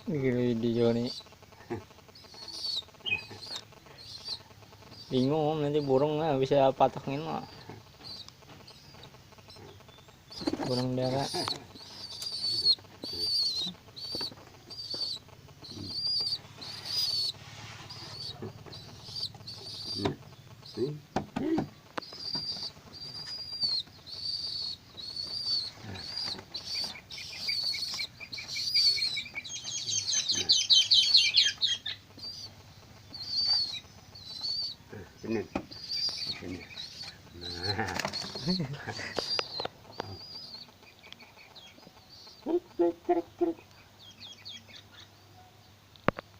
Gini di Joni. Bingung nanti burung nggak bisa patokin mah. Burung dara. Sini. Sini. Nah.